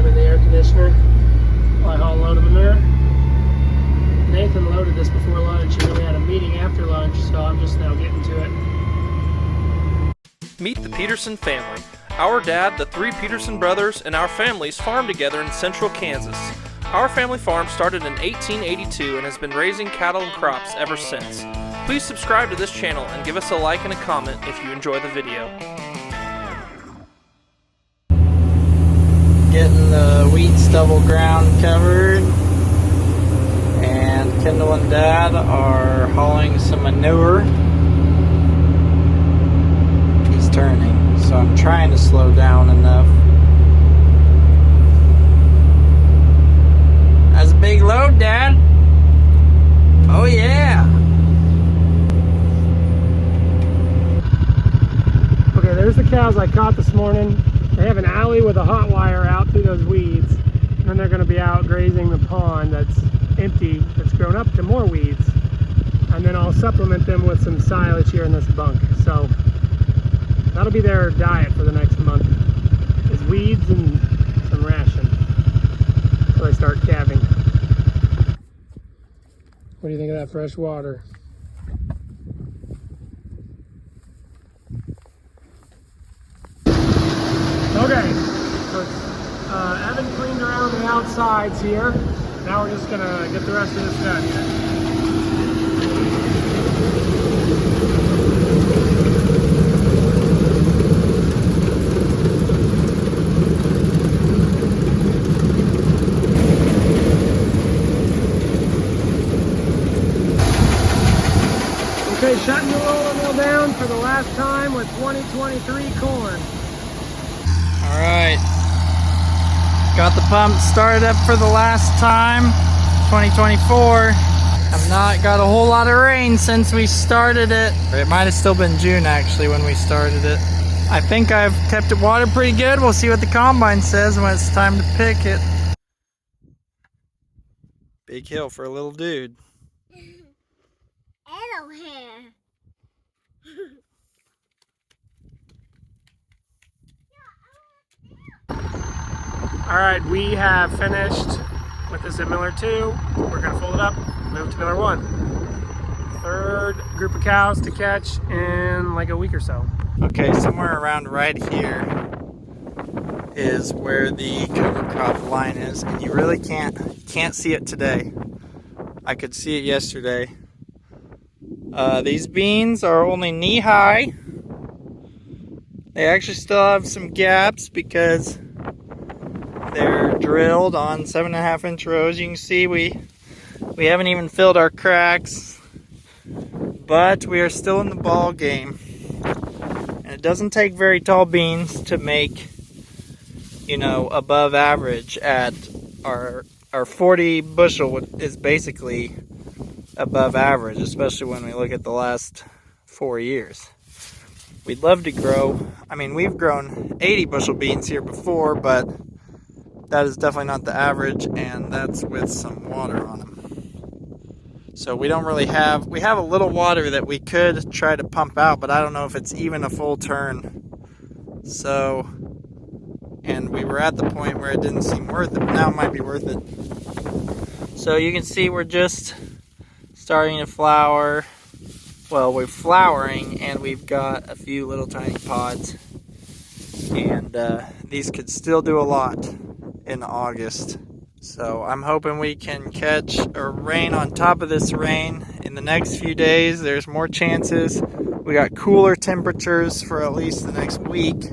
time in the air conditioner while I haul a load of manure. Nathan loaded this before lunch, and then we had a meeting after lunch, so I'm just now getting to it. Meet the Peterson family. Our dad, the three Peterson brothers, and our families farm together in central Kansas. Our family farm started in 1882 and has been raising cattle and crops ever since. Please subscribe to this channel and give us a like and a comment if you enjoy the video. Getting the wheat stubble ground covered, and Kendall and Dad are hauling some manure. He's turning, so I'm trying to slow down enough. That's a big load, Dad. Oh yeah. Okay, there's the cows I caught this morning. They have an alley with a hot wire out through those weeds, and then they're going to be out grazing the pond that's empty, that's grown up to more weeds, and then I'll supplement them with some silage here in this bunk. So that'll be their diet for the next month, is weeds and some ration until they start calving. What do you think of that fresh water? Okay, so Evan cleaned around the outsides here. Now we're just gonna get the rest of this done here. Okay, shutting the roller mill down for the last time with 2023 corn. Alright, got the pump started up for the last time, 2024. I've not got a whole lot of rain since we started it. It might have still been June actually when we started it. I think I've kept it watered pretty good. We'll see what the combine says when it's time to pick it. Big hill for a little dude. Arrow hair. Alright, we have finished with this at Miller 2. We're going to fold it up, move to Miller 1. Third group of cows to catch in like a week or so. Okay, somewhere around right here is where the cover crop line is, and you really can't see it today. I could see it yesterday. These beans are only knee high. They actually still have some gaps because they're drilled on 7.5 inch rows. You can see we haven't even filled our cracks, but we are still in the ball game. And it doesn't take very tall beans to make, you know, above average. At our 40 bushel is basically above average, especially when we look at the last 4 years. We'd love to grow. I mean, we've grown 80 bushel beans here before, but that is definitely not the average, and that's with some water on them. So we don't really have, we have a little water that we could try to pump out, but I don't know if it's even a full turn. So, and we were at the point where it didn't seem worth it, but now it might be worth it. So you can see we're just starting to flower. Well, we're flowering, and we've got a few little tiny pods, and these could still do a lot in August. So I'm hoping we can catch a rain on top of this rain in the next few days. There's more chances. We got cooler temperatures for at least the next week.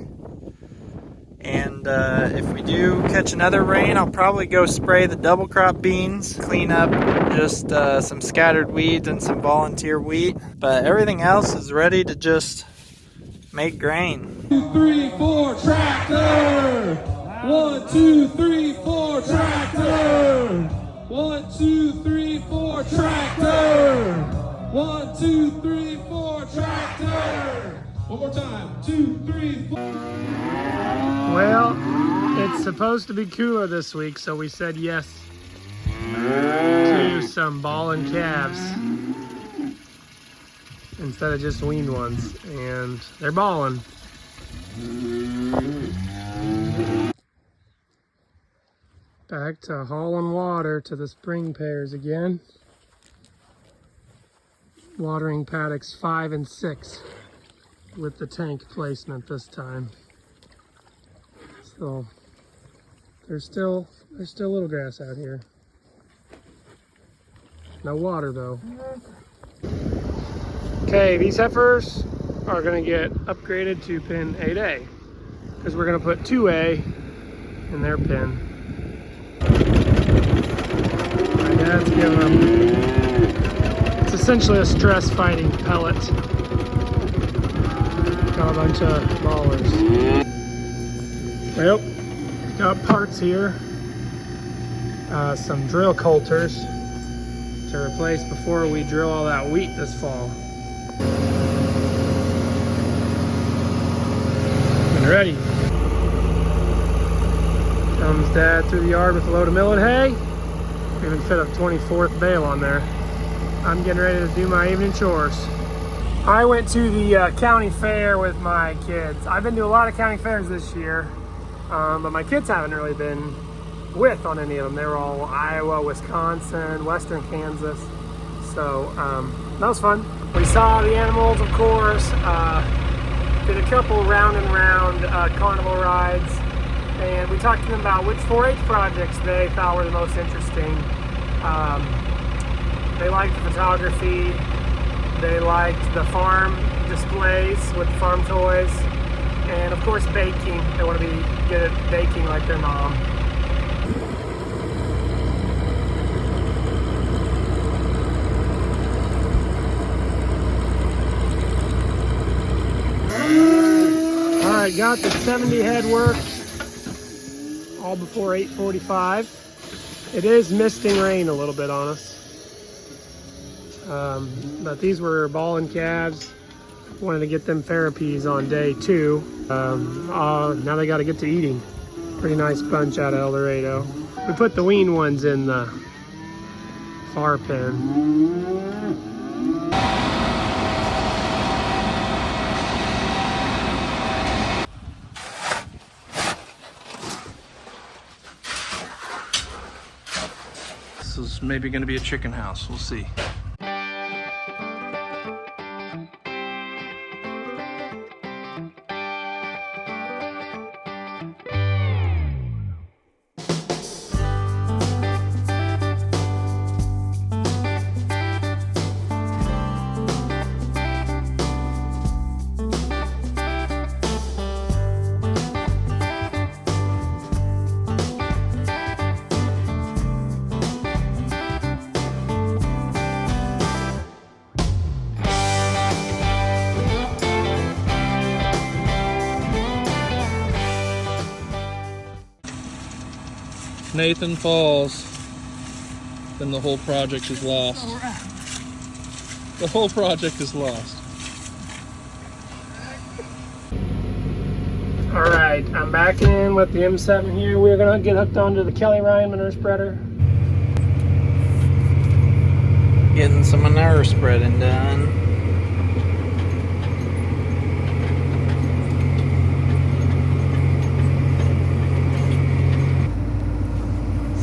And if we do catch another rain, I'll probably go spray the double crop beans, clean up just some scattered weeds and some volunteer wheat. But everything else is ready to just make grain. 2, 3, 4, tractor! 1, 2, 3, 4, tractor! 1, 2, 3, 4, tractor! 1, 2, 3, 4, tractor! One more time. 2, 3, 4. Well, it's supposed to be cooler this week, so we said yes to some ballin' calves instead of just weaned ones, and they're balling. Back to hauling water to the spring pairs again. Watering paddocks 5 and 6 with the tank placement this time. So there's still little grass out here. No water though. Okay, these heifers are gonna get upgraded to pin 8A because we're gonna put 2A in their pin. My dad's giving them, it's essentially a stress fighting pellet. Got a bunch of ballers. Well, got parts here. Some drill coulters to replace before we drill all that wheat this fall. And ready. Comes Dad through the yard with a load of millet hay. We even fit a 24th bale on there. I'm getting ready to do my evening chores. I went to the county fair with my kids. I've been to a lot of county fairs this year, but my kids haven't really been with on any of them. They were all Iowa, Wisconsin, Western Kansas. So that was fun. We saw the animals, of course. Did a couple round and round carnival rides. And we talked to them about which 4-H projects they thought were the most interesting. They liked the photography. They liked the farm displays with farm toys. And of course baking. They want to be good at baking like their mom. Alright, got the 70 head work all before 8:45. It is misting rain a little bit on us. But these were balling calves. Wanted to get them therapies on day 2. Now they got to get to eating. Pretty nice bunch out of El Dorado. We put the wean ones in the far pen. This is maybe going to be a chicken house. We'll see. Nathan falls, then the whole project is lost. The whole project is lost. Alright, I'm back in with the M7 here. We're going to get hooked onto the Kelly Ryan manure spreader. Getting some manure spreading done.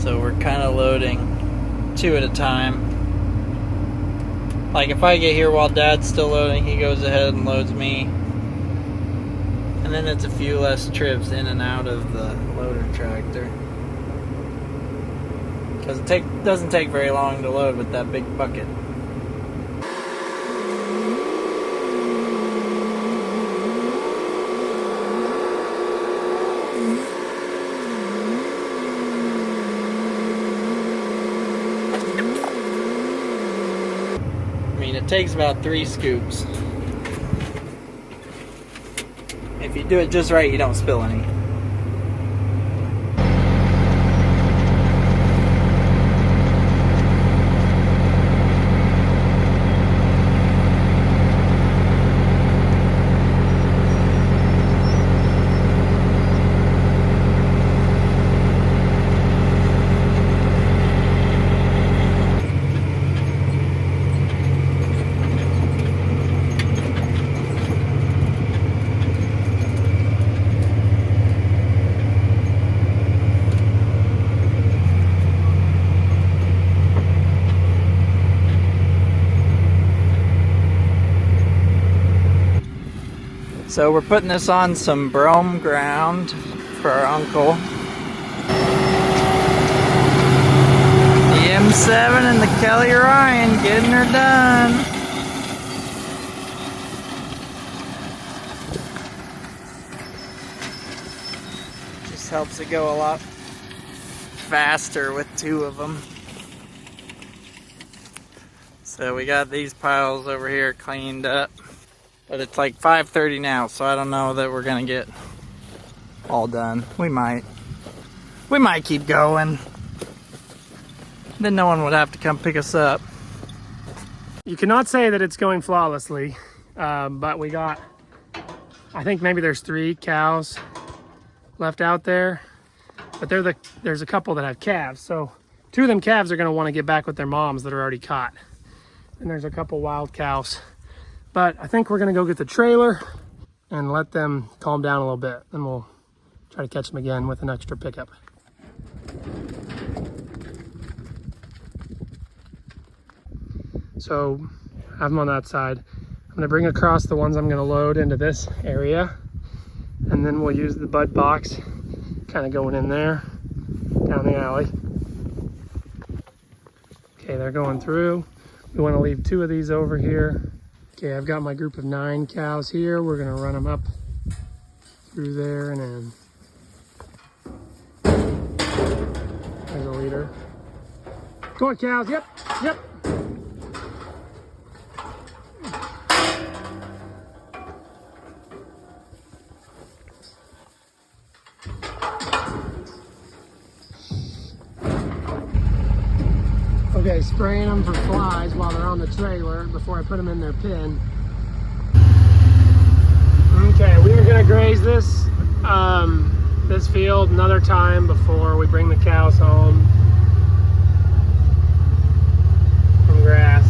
So we're kind of loading 2 at a time. Like if I get here while Dad's still loading, he goes ahead and loads me. And then it's a few less trips in and out of the loader tractor. Because it doesn't take very long to load with that big bucket. It takes about 3 scoops. If you do it just right, you don't spill any. So we're putting this on some brome ground for our uncle. The M7 and the Kelly Ryan getting her done. Just helps it go a lot faster with two of them. So we got these piles over here cleaned up. But it's like 5:30 now, so I don't know that we're gonna get all done. We might keep going. Then no one would have to come pick us up. You cannot say that it's going flawlessly, but we got, I think maybe there's 3 cows left out there, but there's a couple that have calves. So 2 of them calves are gonna wanna get back with their moms that are already caught. And there's a couple wild cows. But I think we're gonna go get the trailer and let them calm down a little bit. Then we'll try to catch them again with an extra pickup. So I have them on that side. I'm gonna bring across the ones I'm gonna load into this area. And then we'll use the bud box, kind of going in there, down the alley. Okay, they're going through. We wanna leave 2 of these over here. Okay, I've got my group of 9 cows here. We're gonna run them up through there and in. There's a leader. Go on, cows. Yep, yep. Okay, spraying them for flies while they're on the trailer before I put them in their pen. Okay, we are gonna graze this this field another time before we bring the cows home from grass.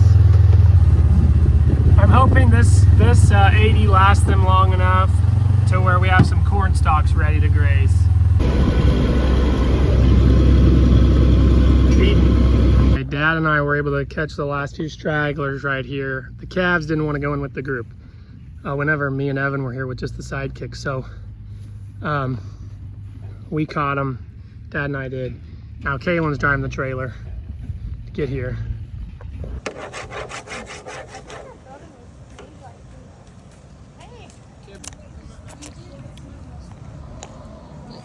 I'm hoping this 80 lasts them long enough to where we have some corn stalks ready to graze. My dad and I were able to catch the last few stragglers right here. The calves didn't want to go in with the group whenever me and Evan were here with just the sidekick. So we caught them. Dad and I did. Now Kaylin's driving the trailer to get here.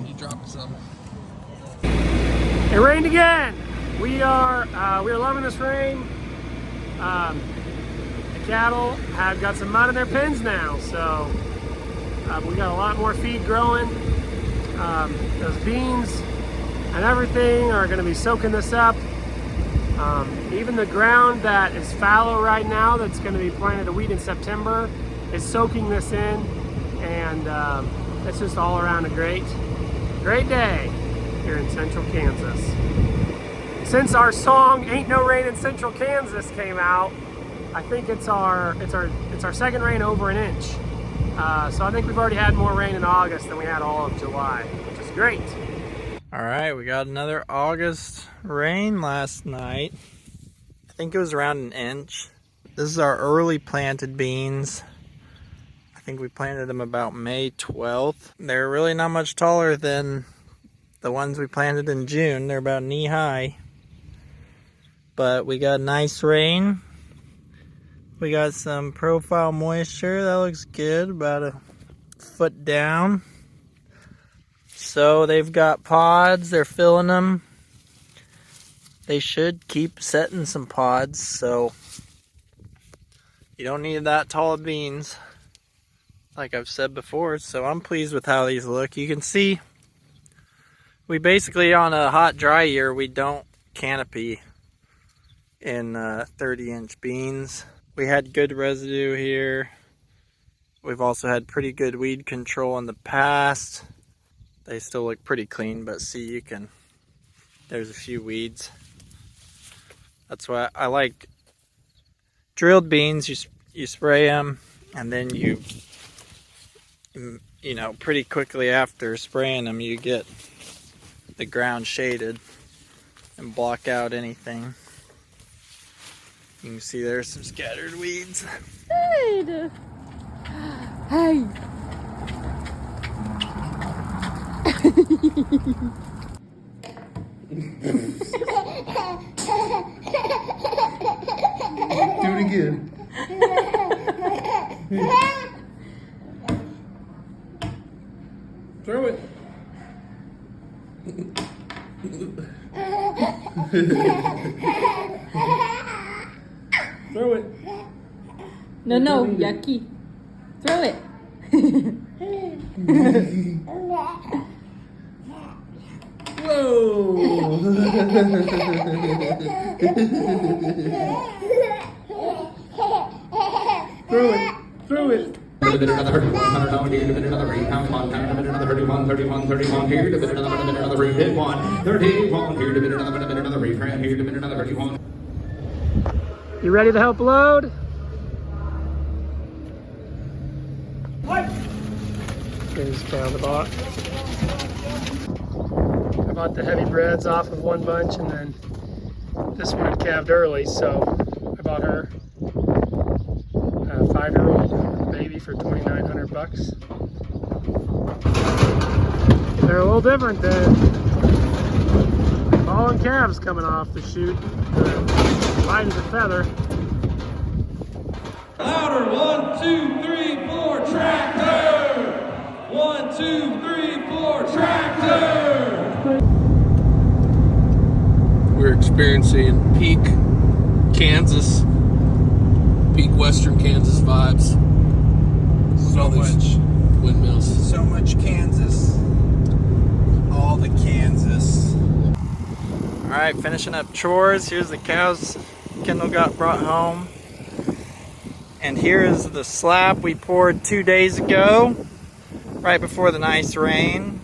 You dropped some. It rained again. We're loving this rain. The cattle have got some mud in their pens now, so we got a lot more feed growing. Those beans and everything are going to be soaking this up. Even the ground that is fallow right now, that's going to be planted to wheat in September, is soaking this in, and it's just all around a great day here in central Kansas. Since our song "Ain't No Rain in Central Kansas" came out, I think it's our second rain over an inch. So I think we've already had more rain in August than we had all of July, which is great. All right, we got another August rain last night. I think it was around an inch. This is our early planted beans. I think we planted them about May 12th. They're really not much taller than the ones we planted in June. They're about knee high. But we got nice rain. We got some profile moisture. That looks good, about a foot down. So they've got pods, they're filling them. They should keep setting some pods, so you don't need that tall of beans, like I've said before. So I'm pleased with how these look. You can see we basically, on a hot, dry year, we don't canopy in 30-inch beans. We had good residue here. We've also had pretty good weed control in the past. They still look pretty clean, but see, there's a few weeds. That's why I like drilled beans. You spray them, and then you know, pretty quickly after spraying them, you get the ground shaded and block out anything. You can see there's some scattered weeds. Good. Hey, Do it again. Throw it. Throw it. No, yucky. Throw it. Throw it. Throw it. Another 100 here, another 8 pound one, another 31, 31, 31 here, another hit one, 31 here, another reprint here, another 31. You ready to help load? There's down the bot. I bought the heavy breads off of one bunch, and then this one had calved early, so I bought her a 5-year-old baby for $2,900. They're a little different than ball and calves coming off the chute. Light as a feather. Louder, 1, 2, 3, 4, tractor! 1, 2, 3, 4, tractor! We're experiencing peak Kansas, peak Western Kansas vibes. So much windmills. So much Kansas. All the Kansas. Alright, finishing up chores. Here's the cows Kendall got brought home. And here is the slab we poured 2 days ago, right before the nice rain.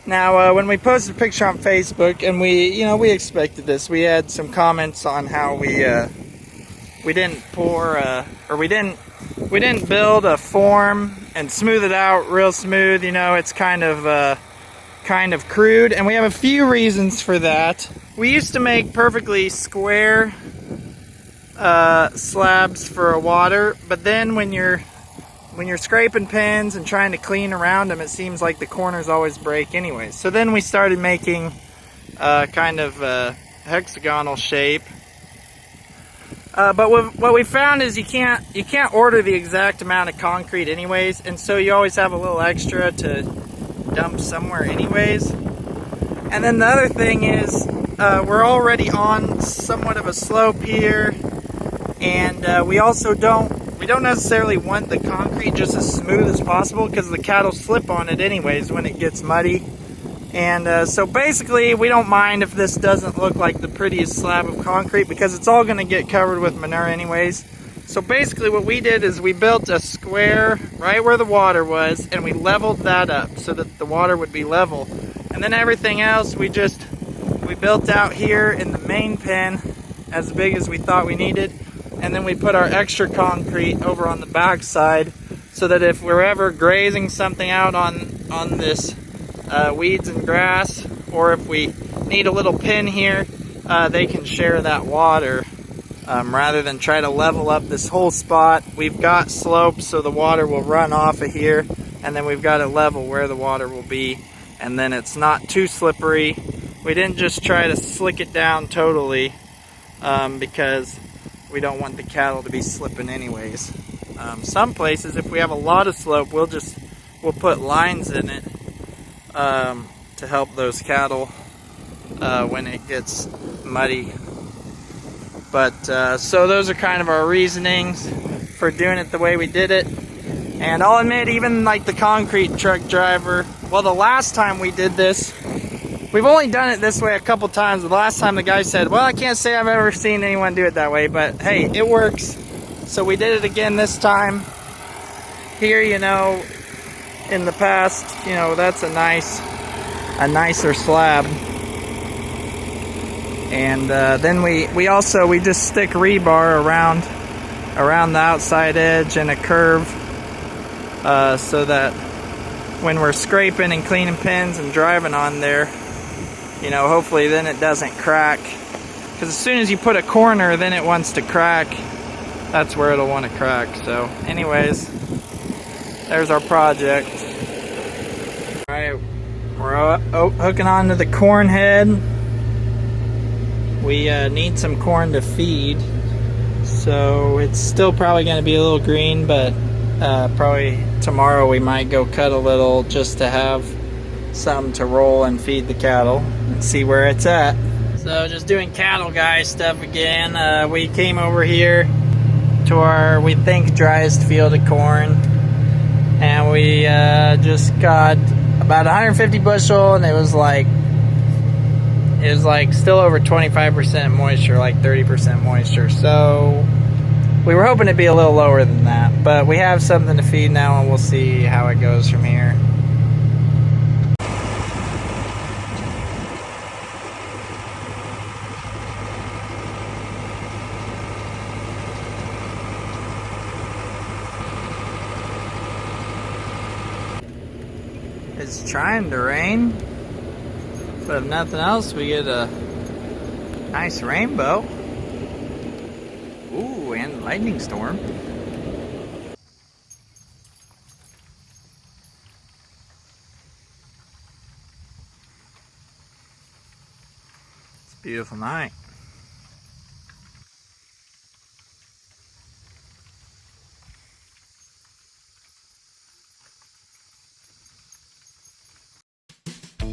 Now, when we posted a picture on Facebook, and we expected this, we had some comments on how we didn't pour, or we didn't build a form and smooth it out real smooth. It's kind of crude, and we have a few reasons for that. We used to make perfectly square slabs for a water, but then when you're scraping pins and trying to clean around them, it seems like the corners always break anyway. So then we started making kind of a hexagonal shape. But what we found is you can't order the exact amount of concrete anyways, and so you always have a little extra to dump somewhere anyways. And then the other thing is we're already on somewhat of a slope here, and we also don't necessarily want the concrete just as smooth as possible because the cattle slip on it anyways when it gets muddy. And so basically we don't mind if this doesn't look like the prettiest slab of concrete because it's all going to get covered with manure anyways. So basically what we did is we built a square right where the water was, and we leveled that up so that the water would be level. And then everything else we built out here in the main pen as big as we thought we needed. And then we put our extra concrete over on the back side so that if we're ever grazing something out on this weeds and grass, or if we need a little pin here, they can share that water rather than try to level up this whole spot. We've got slopes so the water will run off of here, and then we've got it level where the water will be, and then it's not too slippery. We didn't just try to slick it down totally because we don't want the cattle to be slipping anyways. Some places, if we have a lot of slope, we'll put lines in it to help those cattle when it gets muddy. But so those are kind of our reasonings for doing it the way we did it. And I'll admit, even like the concrete truck driver, well, the last time we did this, we've only done it this way a couple times. The last time the guy said, well, I can't say I've ever seen anyone do it that way, but hey, it works. So we did it again this time. Here, in the past, that's a nicer slab. And then we just stick rebar around the outside edge and a curve so that when we're scraping and cleaning pins and driving on there, hopefully then it doesn't crack. Because as soon as you put a corner, then it wants to crack. That's where it'll want to crack. So anyways, there's our project. Alright, We're hooking onto the corn head. We need some corn to feed, so it's still probably going to be a little green, but probably tomorrow we might go cut a little just to have something to roll and feed the cattle and see where it's at. So just doing cattle guy stuff again. We came over here to our, we think, driest field of corn, and we just got about 150 bushel, and it was like still over 25% moisture, like 30% moisture. So we were hoping to be a little lower than that, but we have something to feed now, and we'll see how it goes from here. It's trying to rain, but if nothing else, we get a nice rainbow. Ooh, and lightning storm. It's a beautiful night.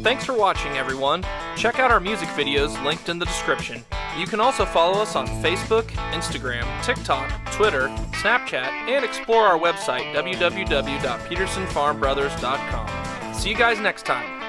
Thanks for watching, everyone. Check out our music videos linked in the description. You can also follow us on Facebook, Instagram, TikTok, Twitter, Snapchat, and explore our website, www.petersonfarmbrothers.com. See you guys next time.